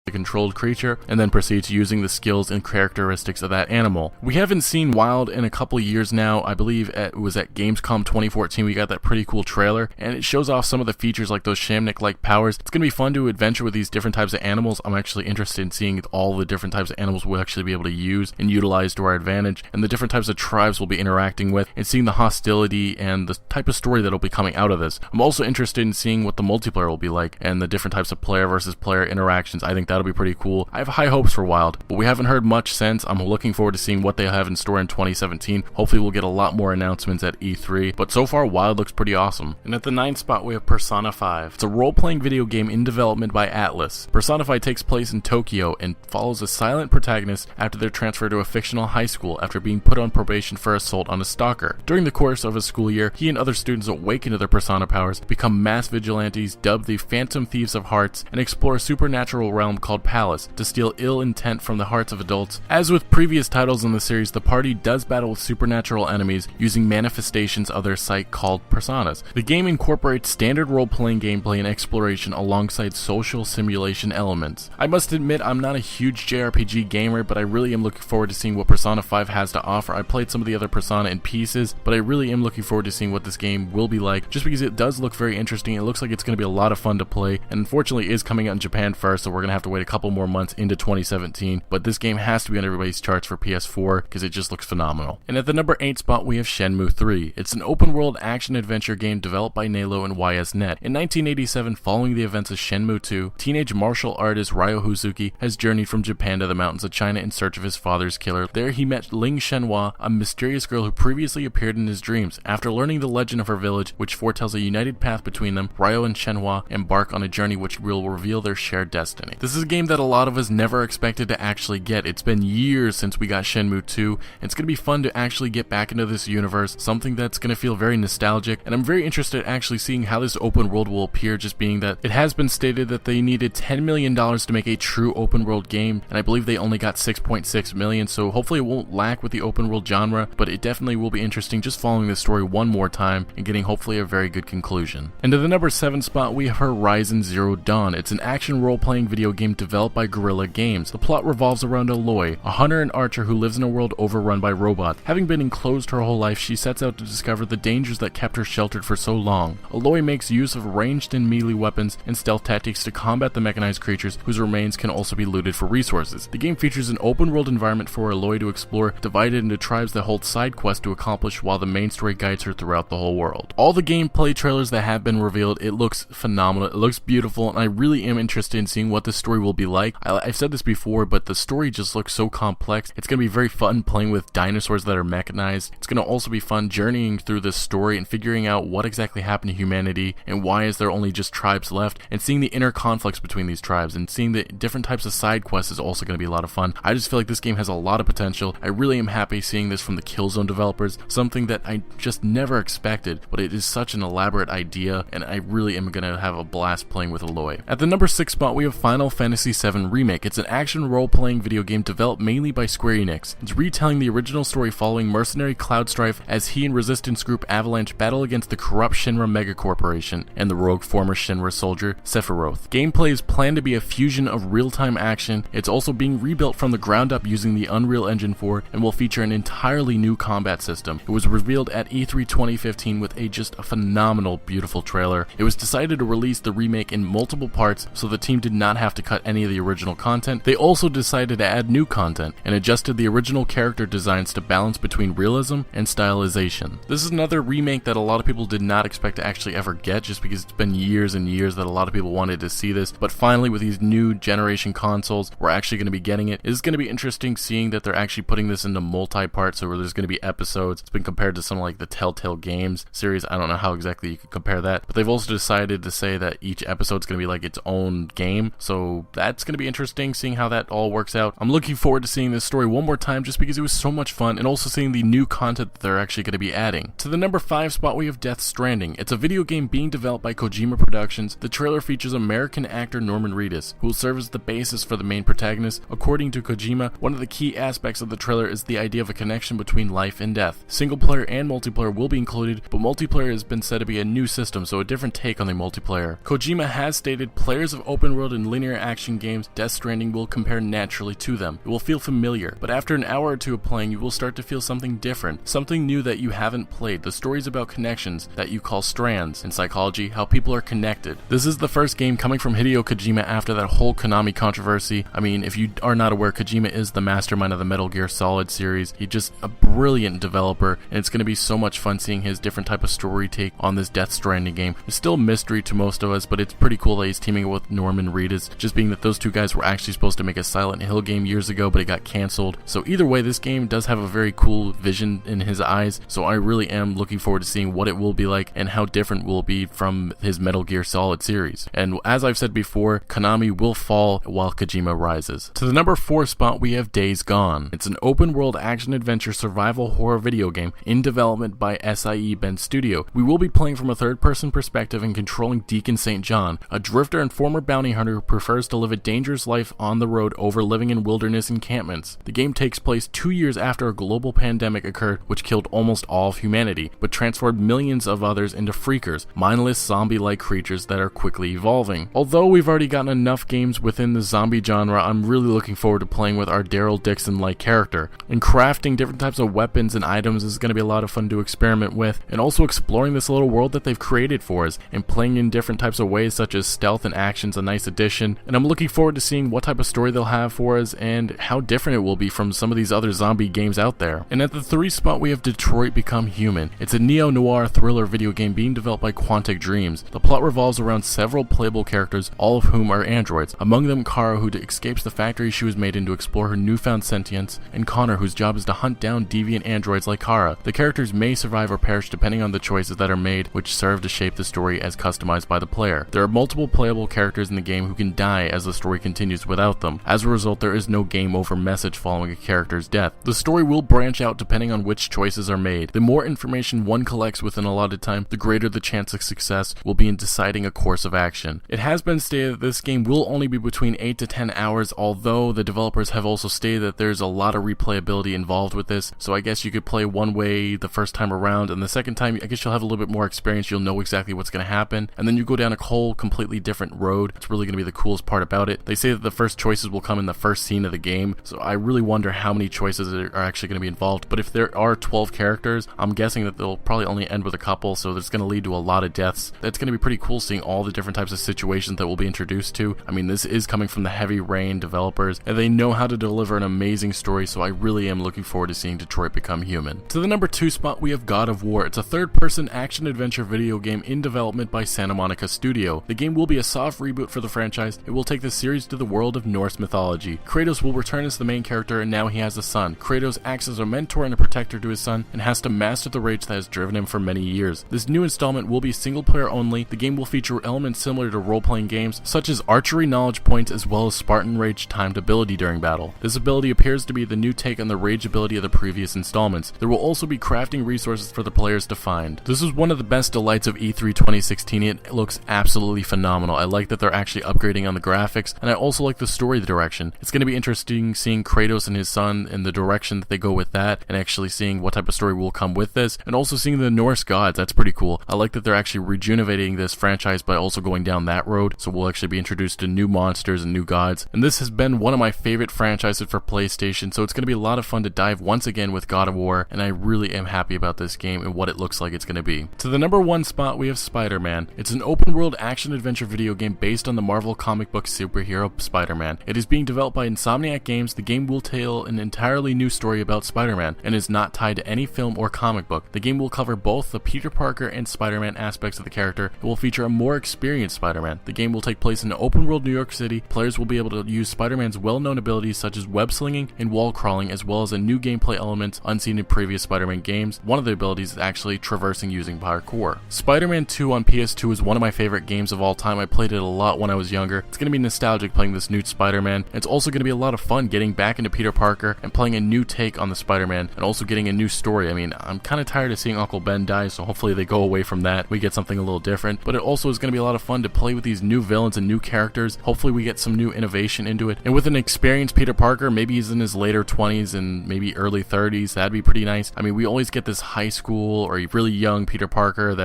a controlled creature, and then proceeds using the skills and characteristics of that animal. We haven't seen Wild in a couple of years now. I believe it was at Gamescom 2014 we got that pretty cool trailer, and it shows off some of the features like those Shamnick-like powers. It's going to be fun to adventure with these different types of animals. I'm actually interested in seeing all the different types of animals we'll actually be able to use and utilize to our advantage, and the different types of tribes we'll be interacting with, and seeing the hostility and the type of story that'll be coming out of this. I'm also interested in seeing what the multiplayer will be like, and the different types of player versus player interactions. I think that'll be pretty cool. I have high hopes for Wild, but we haven't heard much since. I'm looking forward to seeing what they have in store in 2017. Hopefully we'll get a lot more announcements at E3, but so far Wild looks pretty awesome. And at the 9th spot we have Persona 5. It's a role-playing video game in development by Atlas. Persona 5 takes place in Tokyo and follows a silent protagonist after they're transferred to a fictional high school after being put on probation for assault on a stalker. During the course of his school year, he and other students awaken to their Persona powers, become mass vigilantes dubbed the Phantom Thieves of Hearts, and explore a supernatural realm called Palace to steal ill intent from the hearts of adults. As with previous titles in the series, the party does battle with supernatural enemies using manifestations of their sight called personas. The game incorporates standard role-playing gameplay and exploration alongside social simulation elements. I must admit I'm not a huge JRPG gamer, but I really am looking forward to seeing what Persona 5 has to offer. I played some of the other Persona in pieces, but I really am looking forward to seeing what this game will be like, just because it does look very interesting. It looks like it's going to be a lot of fun to play, and unfortunately it is coming out in Japan first, so we're going to have to wait a couple more months into 2017, but this game has to be on everybody's charts for PS4 because it just looks phenomenal. And at the number 8 spot we have Shenmue 3. It's an open world action adventure game developed by Nalo and YSNet. In 1987, following the events of Shenmue 2, teenage martial artist Ryo Hazuki has journeyed from Japan to the mountains of China in search of his father's killer. There he met Ling Shenhua, a mysterious girl who previously appeared in his dreams. After learning the legend of her village, which foretells a united path between them, Ryo and Shenhua embark on a journey which will reveal their shared destiny. This is a game that a lot of us never expected to actually get. It's been years since we got Shenmue 2, and it's going to be fun to actually get back into this universe, something that's going to feel very nostalgic, and I'm very interested in actually seeing how this open world will appear, just being that it has been stated that they needed $10 million to make a true open world game, and I believe they only got $6.6 million, so hopefully it won't lack with the open world genre, but it definitely will be interesting just following this story one more time and getting hopefully a very good conclusion. And to the number 7 spot we have Horizon Zero Dawn. It's an action role-playing video game developed by Guerrilla Games. The plot revolves around Aloy, a hunter and archer who lives in a world overrun by robots. Having been enclosed her whole life, she sets out to discover the dangers that kept her sheltered for so long. Aloy makes use of ranged and melee weapons and stealth tactics to combat the mechanized creatures whose remains can also be looted for resources. The game features an open-world environment for Aloy to explore, divided into tribes that hold side quests to accomplish while the main story guides her throughout the whole world. All the gameplay trailers that have been revealed, it looks phenomenal, it looks beautiful, and I really am interested in seeing what the story will be like. I've said this before, but the story just looks so complex. It's going to be very fun playing with dinosaurs that are mechanized. It's going to also be fun journeying through this story and figuring out what exactly happened to humanity and why is there only just tribes left, and seeing the inner conflicts between these tribes and seeing the different types of side quests is also going to be a lot of fun. I just feel like this game has a lot of potential. I really am happy seeing this from the Killzone developers, something that I just never expected, but it is such an elaborate idea, and I really am going to have a blast playing with Aloy. At the number 6 spot we have Final Fantasy VII Remake. It's an action role-playing video game developed mainly by Square Enix. It's retelling the original story following mercenary Cloud Strife as he and resistance group Avalanche battle against the corrupt Shinra Mega Corporation and the rogue former Shinra soldier Sephiroth. Gameplay is planned to be a fusion of real-time action. It's also being rebuilt from the ground up using the Unreal Engine 4 and will feature an entirely new combat system. It was revealed at E3 2015 with just a phenomenal, beautiful trailer. It was decided to release the remake in multiple parts so the team did not have to cut any of the original content. They also decided to add new content and adjusted the original character designs to balance between realism and stylization. This is another remake that a lot of people did not expect to actually ever get, just because it's been years and years that a lot of people wanted to see this, but finally with these new generation consoles we're actually going to be getting it. It's going to be interesting seeing that they're actually putting this into multi-parts, so where there's going to be episodes. It's been compared to something like the Telltale Games series. I don't know how exactly you could compare that, but they've also decided to say that each episode's going to be like its own game, so that's going to be interesting seeing how that all works out. I'm looking forward to seeing this story one more time just because it was so much fun, and also seeing the new content that they're actually going to be adding. To the number 5 spot we have Death Stranding. It's a video game being developed by Kojima Productions. The trailer features American actor Norman Reedus, who will serve as the basis for the main protagonist. According to Kojima, one of the key aspects of the trailer is the idea of a connection between life and death. Single player and multiplayer will be included, but multiplayer has been said to be a new system, so a different take on the multiplayer. Kojima has stated players of open world and linear action action games, Death Stranding will compare naturally to them. It will feel familiar, but after an hour or two of playing, you will start to feel something different, something new that you haven't played. The story's about connections that you call strands. In psychology, how people are connected. This is the first game coming from Hideo Kojima after that whole Konami controversy. I mean, if you are not aware, Kojima is the mastermind of the Metal Gear Solid series. He's just a brilliant developer, and it's going to be so much fun seeing his different type of story take on this Death Stranding game. It's still a mystery to most of us, but it's pretty cool that he's teaming up with Norman Reedus, just being that those two guys were actually supposed to make a Silent Hill game years ago, but it got canceled. So either way, this game does have a very cool vision in his eyes, so I really am looking forward to seeing what it will be like and how different will it be from his Metal Gear Solid series. And as I've said before, Konami will fall while Kojima rises. To the number 4 spot, we have Days Gone. It's an open world action adventure survival horror video game in development by SIE Bend Studio. We will be playing from a third person perspective and controlling Deacon St. John, a drifter and former bounty hunter who prefers to live a dangerous life on the road over living in wilderness encampments. The game takes place 2 years after a global pandemic occurred which killed almost all of humanity, but transformed millions of others into freakers, mindless zombie-like creatures that are quickly evolving. Although we've already gotten enough games within the zombie genre, I'm really looking forward to playing with our Daryl Dixon-like character. And crafting different types of weapons and items is going to be a lot of fun to experiment with, and also exploring this little world that they've created for us, and playing in different types of ways such as stealth and action's a nice addition, and I'm looking forward to seeing what type of story they'll have for us and how different it will be from some of these other zombie games out there. And at the 3 spot, we have Detroit Become Human. It's a neo-noir thriller video game being developed by Quantic Dreams. The plot revolves around several playable characters, all of whom are androids. Among them, Kara, who escapes the factory she was made in to explore her newfound sentience, and Connor, whose job is to hunt down deviant androids like Kara. The characters may survive or perish depending on the choices that are made, which serve to shape the story as customized by the player. There are multiple playable characters in the game who can die as the story continues without them. As a result, there is no game over message following a character's death. The story will branch out depending on which choices are made. The more information one collects within a allotted time, the greater the chance of success will be in deciding a course of action. It has been stated that this game will only be between 8 to 10 hours, although the developers have also stated that there's a lot of replayability involved with this, so I guess you could play one way the first time around, and the second time, I guess you'll have a little bit more experience, you'll know exactly what's going to happen, and then you go down a whole completely different road. It's really going to be the coolest part about it. They say that the first choices will come in the first scene of the game, so I really wonder how many choices are actually going to be involved, but if there are 12 characters, I'm guessing that they'll probably only end with a couple, so that's going to lead to a lot of deaths. That's going to be pretty cool seeing all the different types of situations that we'll be introduced to. I mean, this is coming from the Heavy Rain developers, and they know how to deliver an amazing story, so I really am looking forward to seeing Detroit Become Human. To the number 2 spot, we have God of War. It's a third-person action-adventure video game in development by Santa Monica Studio. The game will be a soft reboot for the franchise. It will take the series to the world of Norse mythology. Kratos will return as the main character, and now he has a son. Kratos acts as a mentor and a protector to his son, and has to master the rage that has driven him for many years. This new installment will be single-player only. The game will feature elements similar to role-playing games, such as archery knowledge points as well as Spartan Rage timed ability during battle. This ability appears to be the new take on the rage ability of the previous installments. There will also be crafting resources for the players to find. This is one of the best delights of E3 2016. It looks absolutely phenomenal. I like that they're actually upgrading on the graphics, and I also like the story direction. It's going to be interesting seeing Kratos and his son and the direction that they go with that, and actually seeing what type of story will come with this, and also seeing the Norse gods. That's pretty cool. I like that they're actually rejuvenating this franchise by also going down that road, so we'll actually be introduced to new monsters and new gods, and this has been one of my favorite franchises for PlayStation, so it's going to be a lot of fun to dive once again with God of War, and I really am happy about this game and what it looks like it's going to be. To the number 1 spot, we have Spider-Man. It's an open-world action-adventure video game based on the Marvel comic book superhero Spider-Man. It is being developed by Insomniac Games. The game will tell an entirely new story about Spider-Man and is not tied to any film or comic book. The game will cover both the Peter Parker and Spider-Man aspects of the character. It will feature a more experienced Spider-Man. The game will take place in open-world New York City. Players will be able to use Spider-Man's well-known abilities such as web-slinging and wall crawling, as well as a new gameplay elements unseen in previous Spider-Man games. One of the abilities is actually traversing using parkour. Spider-Man 2 on PS2 is one of my favorite games of all time. I played it a lot when I was younger. It's going to be nostalgic playing this new Spider-Man. It's also going to be a lot of fun getting back into Peter Parker and playing a new take on the Spider-Man, and also getting a new story. I mean, I'm kind of tired of seeing Uncle Ben die, so hopefully they go away from that. We get something a little different, but it also is going to be a lot of fun to play with these new villains and new characters. Hopefully we get some new innovation into it, and with an experienced Peter Parker, maybe he's in his later 20s and maybe early 30s, that'd be pretty nice. I mean, we always get this high school or really young Peter Parker that